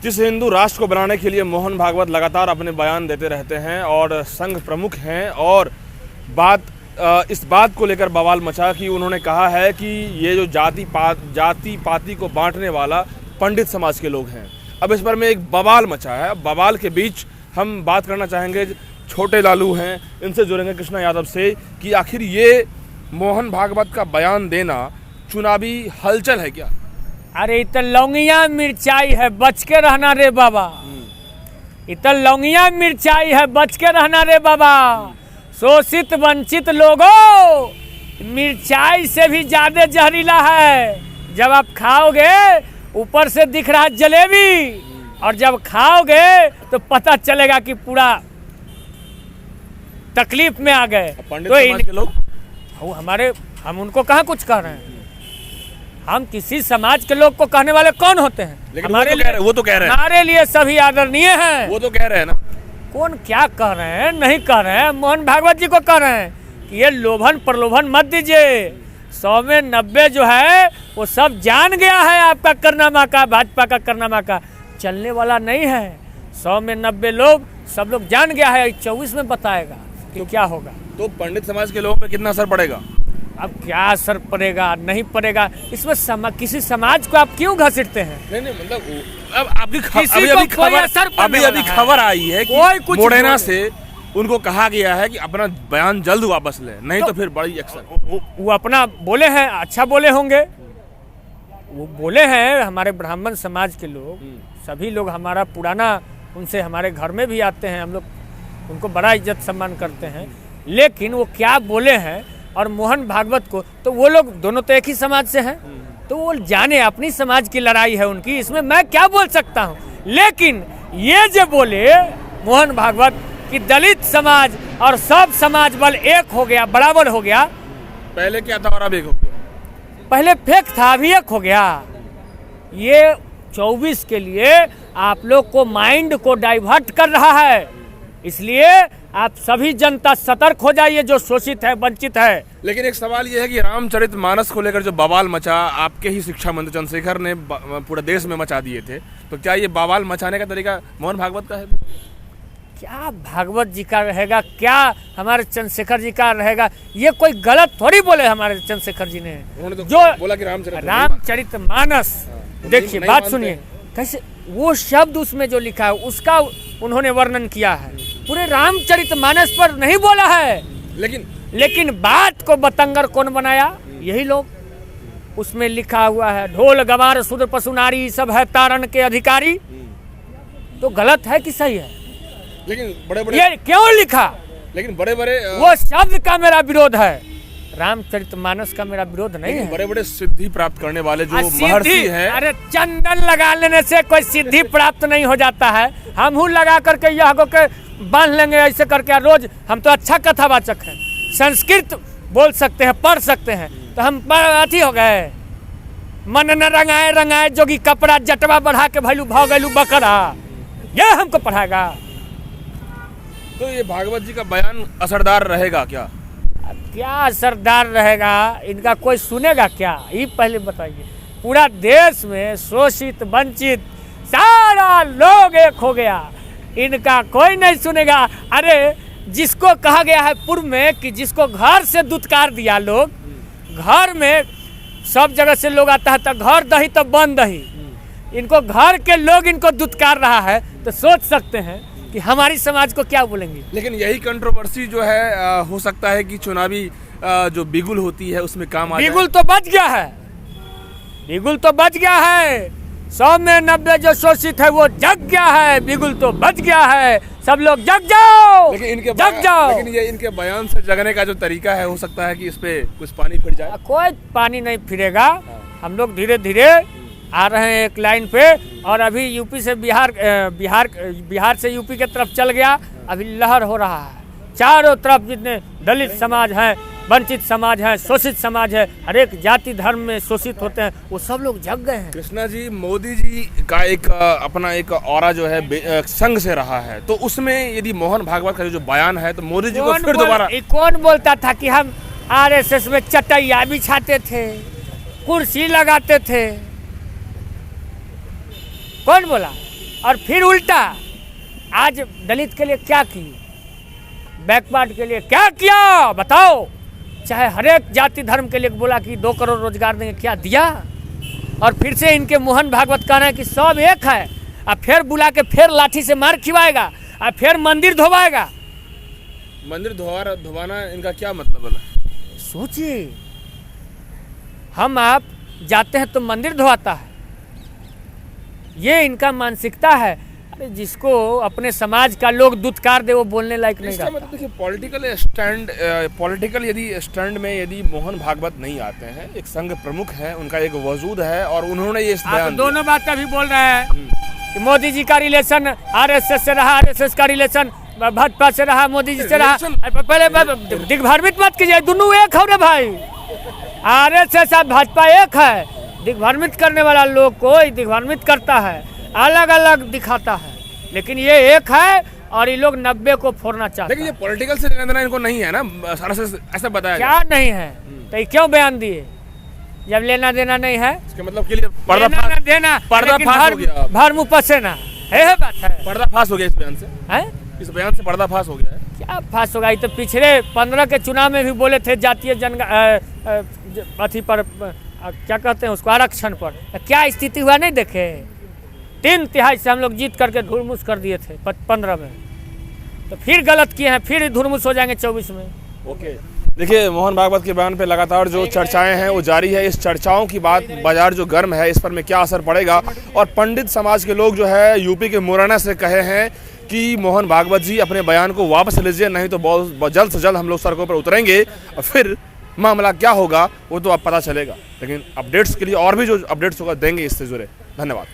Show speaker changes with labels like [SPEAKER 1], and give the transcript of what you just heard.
[SPEAKER 1] जिस हिंदू राष्ट्र को बनाने के लिए मोहन भागवत लगातार अपने बयान देते रहते हैं और संघ प्रमुख हैं, और इस बात को लेकर बवाल मचा कि उन्होंने कहा है कि ये जो जाति पाति को बांटने वाला पंडित समाज के लोग हैं। अब इस पर में एक बवाल मचा है। बवाल के बीच हम बात करना चाहेंगे, छोटे लालू हैं, इनसे जुड़ेंगे कृष्णा यादव से, कि आखिर ये मोहन भागवत का बयान देना चुनावी हलचल है क्या?
[SPEAKER 2] अरे इत लौंगिया मिर्चाई है, बच के रहना रे बाबा। इत लौंगिया मिर्चाई है, बच के रहना रे बाबा। शोषित वंचित लोगों, मिर्चाई से भी ज्यादा जहरीला है। जब आप खाओगे ऊपर से दिख रहा जलेबी, और जब खाओगे तो पता चलेगा कि पूरा तकलीफ में आ गए।
[SPEAKER 1] पंडित समाज के लोग
[SPEAKER 2] हम उनको कहाँ कुछ कह रहे हैं? हम किसी समाज के लोग को कहने वाले कौन होते हैं?
[SPEAKER 1] लेकिन वो तो कह रहे हैं
[SPEAKER 2] हमारे लिए सभी आदरणीय हैं।
[SPEAKER 1] वो तो कह रहे हैं ना।
[SPEAKER 2] कौन क्या कह रहे हैं, नहीं कह रहे हैं। मोहन भागवत जी को कह रहे हैं कि ये लोभन प्रलोभन मत दीजिए। 100 में 90 जो है वो सब जान गया है आपका कारनामा का, भाजपा का कारनामा का चलने वाला नहीं है। 100 में 90 लोग सब लोग जान गया है। 24 में बताएगा कि क्या होगा।
[SPEAKER 1] तो पंडित समाज के लोगों पे कितना असर पड़ेगा?
[SPEAKER 2] अब क्या असर पड़ेगा नहीं पड़ेगा, इसमें किसी समाज को आप क्यों घसीटते हैं?
[SPEAKER 1] नहीं मतलब अब अभी खबर आई है कि मोडेना से उनको कहा गया है कि अपना बयान जल्द वापस ले, नहीं तो फिर बड़ी एक्शन।
[SPEAKER 2] वो अपना बोले हैं, अच्छा बोले होंगे। वो बोले हैं हमारे ब्राह्मण समाज के लोग, सभी लोग हमारा पुराना, उनसे हमारे घर में भी आते हैं, हम लोग उनको बड़ा इज्जत सम्मान करते हैं। लेकिन वो क्या बोले हैं, और मोहन भागवत को तो वो लोग दोनों तो एक ही समाज से हैं, तो वो जाने अपनी समाज की लड़ाई है उनकी, इसमें मैं क्या बोल सकता हूँ। लेकिन ये जो बोले मोहन भागवत कि दलित समाज और सब समाज बल एक हो गया, बराबर हो गया।
[SPEAKER 1] पहले क्या था और अब एक हो गया?
[SPEAKER 2] पहले फेक था, अभी एक हो गया। ये 24 के लिए आप लोग को माइंड को डाइवर्ट कर रहा है, इसलिए आप सभी जनता सतर्क हो जाइए जो शोषित है, वंचित है।
[SPEAKER 1] लेकिन एक सवाल यह है कि रामचरितमानस को लेकर जो बवाल मचा, आपके ही शिक्षा मंत्री चंद्रशेखर ने पूरे देश में मचा दिए थे, तो क्या ये बवाल मचाने का तरीका मोहन भागवत का है?
[SPEAKER 2] क्या भागवत जी का रहेगा, क्या हमारे चंद्रशेखर जी का रहेगा? ये कोई गलत थोड़ी बोले हमारे चंद्रशेखर जी ने।
[SPEAKER 1] तो
[SPEAKER 2] जो
[SPEAKER 1] बोला कि
[SPEAKER 2] रामचरितमानस, देखिए बात सुनिए कैसे वो शब्द उसमें जो लिखा है उसका उन्होंने वर्णन किया है, पूरे रामचरितमानस पर नहीं बोला है। लेकिन बात को बतंगर कौन बनाया? यही लोग। उसमें लिखा हुआ है ढोल गवार शूद्र पशु नारी सब है तारण के अधिकारी। तो गलत है कि सही है?
[SPEAKER 1] लेकिन बड़े
[SPEAKER 2] ये क्यों लिखा?
[SPEAKER 1] लेकिन बड़े
[SPEAKER 2] वो शब्द का मेरा विरोध है, रामचरितमानस का मेरा विरोध नहीं है।
[SPEAKER 1] बड़े सिद्धि प्राप्त करने वाले जो महर्षि हैं।
[SPEAKER 2] अरे चंदन लगा लेने से कोई सिद्धि प्राप्त नहीं हो जाता है। हम हूँ लगा करके यह के बांध लेंगे ऐसे करके रोज। हम तो अच्छा कथावाचक हैं, संस्कृत बोल सकते हैं, पढ़ सकते हैं, तो हम अथी हो गए। मन न रंगाए रंगाए जोगी कपड़ा, जटवा बढ़ा के भैलू भाव गैलू बकरा, ये हमको पढ़ाएगा?
[SPEAKER 1] तो ये भागवत जी का बयान असरदार रहेगा क्या?
[SPEAKER 2] क्या असरदार रहेगा? इनका कोई सुनेगा क्या, ये पहले बताइए। पूरा देश में शोषित वंचित सारा लोग एक हो गया, इनका कोई नहीं सुनेगा। अरे जिसको कहा गया है पूर्व में कि जिसको घर से दुत्कार दिया, लोग घर में सब जगह से लोग आता है, तो घर दही तो बन दही, इनको घर के लोग इनको दुत्कार रहा है, तो सोच सकते हैं कि हमारी समाज को क्या बोलेंगे।
[SPEAKER 1] लेकिन यही कंट्रोवर्सी जो है हो सकता है कि चुनावी जो बिगुल होती है उसमें काम आ जाए।
[SPEAKER 2] बिगुल तो बच गया है, बिगुल तो बच गया है। 100 में 90 जो शोषित है वो जग गया है, बिगुल तो बच गया है। सब लोग जग जाओ, जग जाओ।
[SPEAKER 1] लेकिन ये इनके बयान से जगने का जो तरीका है, हो सकता है कि इस पे कुछ पानी फिर जाए।
[SPEAKER 2] कोई पानी नहीं फिरेगा। हम लोग धीरे धीरे आ रहे हैं एक लाइन पे, और अभी यूपी से बिहार से यूपी के तरफ चल गया, अभी लहर हो रहा है। चारों तरफ जितने दलित समाज हैं, वंचित समाज है, शोषित समाज है, हर एक जाति धर्म में शोषित होते हैं, वो सब लोग जग गए हैं।
[SPEAKER 1] कृष्णा जी, मोदी जी का एक अपना एक ऑरा जो है संघ से रहा है, तो उसमें यदि मोहन भागवत का जो बयान है, तो मोदी जी को फिर दोबारा
[SPEAKER 2] कौन बोलता था कि हम आरएसएस में चटैया बिछाते थे, कुर्सी लगाते थे? कौन बोला? और फिर उल्टा आज दलित के लिए क्या किए, बैकवर्ड के लिए क्या किया बताओ। चाहे हर एक जाति धर्म के लिए बोला कि 2 करोड़ रोजगार देंगे, क्या दिया। और फिर से इनके मोहन भागवत कह रहे हैं कि सब एक है, और फिर बुला के फिर लाठी से मार खिलाएगा और फिर मंदिर धोवाएगा।
[SPEAKER 1] मंदिर धोवाना इनका क्या मतलब है?
[SPEAKER 2] सोचिए, हम आप जाते हैं तो मंदिर धोवाता है, ये इनका मानसिकता है। अरे जिसको अपने समाज का लोग दुत्कार दे वो बोलने लायक नहीं रहता।
[SPEAKER 1] मतलब देखिए, पॉलिटिकल यदि स्टैंड में यदि मोहन भागवत नहीं आते हैं, एक संघ प्रमुख है, उनका एक वजूद है और उन्होंने ये
[SPEAKER 2] आप दोनों बात का भी बोल रहे हैं कि मोदी जी का रिलेशन आरएसएस से रहा, आरएसएस का रिलेशन भाजपा से रहा, मोदी जी से रहा। पहले दिग्भ्रमित मत कीजिए, दोनों एक हो रे भाई। आरएसएस और भाजपा एक है। दिग्भ्रमित करने वाला लोग को दिग्भ्रमित करता है, अलग अलग दिखाता है, लेकिन ये एक है और ये लोग 90 को फोड़ना चाहते हैं।
[SPEAKER 1] लेकिन ये पॉलिटिकल से लेना देना इनको नहीं है ना, सारा से ऐसा बताया
[SPEAKER 2] क्या नहीं है तो ये क्यों बयान दिए जब लेना देना नहीं है?
[SPEAKER 1] इसका मतलब के लिए
[SPEAKER 2] पर्दाफाश देना,
[SPEAKER 1] पर्दाफाश हो गया,
[SPEAKER 2] भर पसेना है बात है।
[SPEAKER 1] पर्दाफाश हो गया इस बयान से,
[SPEAKER 2] है
[SPEAKER 1] इस बयान से पर्दाफाश हो गया है।
[SPEAKER 2] क्या फास होगा? ये तो पिछले 15 के चुनाव में भी बोले थे जातीय अथी पर क्या कहते हैं उसको, आरक्षण पर। क्या स्थिति हुआ नहीं देखे? 3/3 से हम लोग जीत करके धुरमुस कर दिए थे 15 में, तो फिर गलत किए हैं, फिर धुरमुस हो जाएंगे 24 में।
[SPEAKER 1] ओके, देखिए मोहन भागवत के बयान पे लगातार जो चर्चाएं हैं वो जारी है। इस चर्चाओं की बात बाजार जो गर्म है, इस पर में क्या असर पड़ेगा। और पंडित समाज के लोग जो है यूपी के मुरैना से कहे हैं कि मोहन भागवत जी अपने बयान को वापस लीजिए, नहीं तो बहुत जल्द से जल्द हम लोग सड़कों पर उतरेंगे और फिर मामला क्या होगा वो तो अब पता चलेगा। लेकिन अपडेट्स के लिए और भी जो अपडेट्स होगा देंगे इससे जुड़े। धन्यवाद।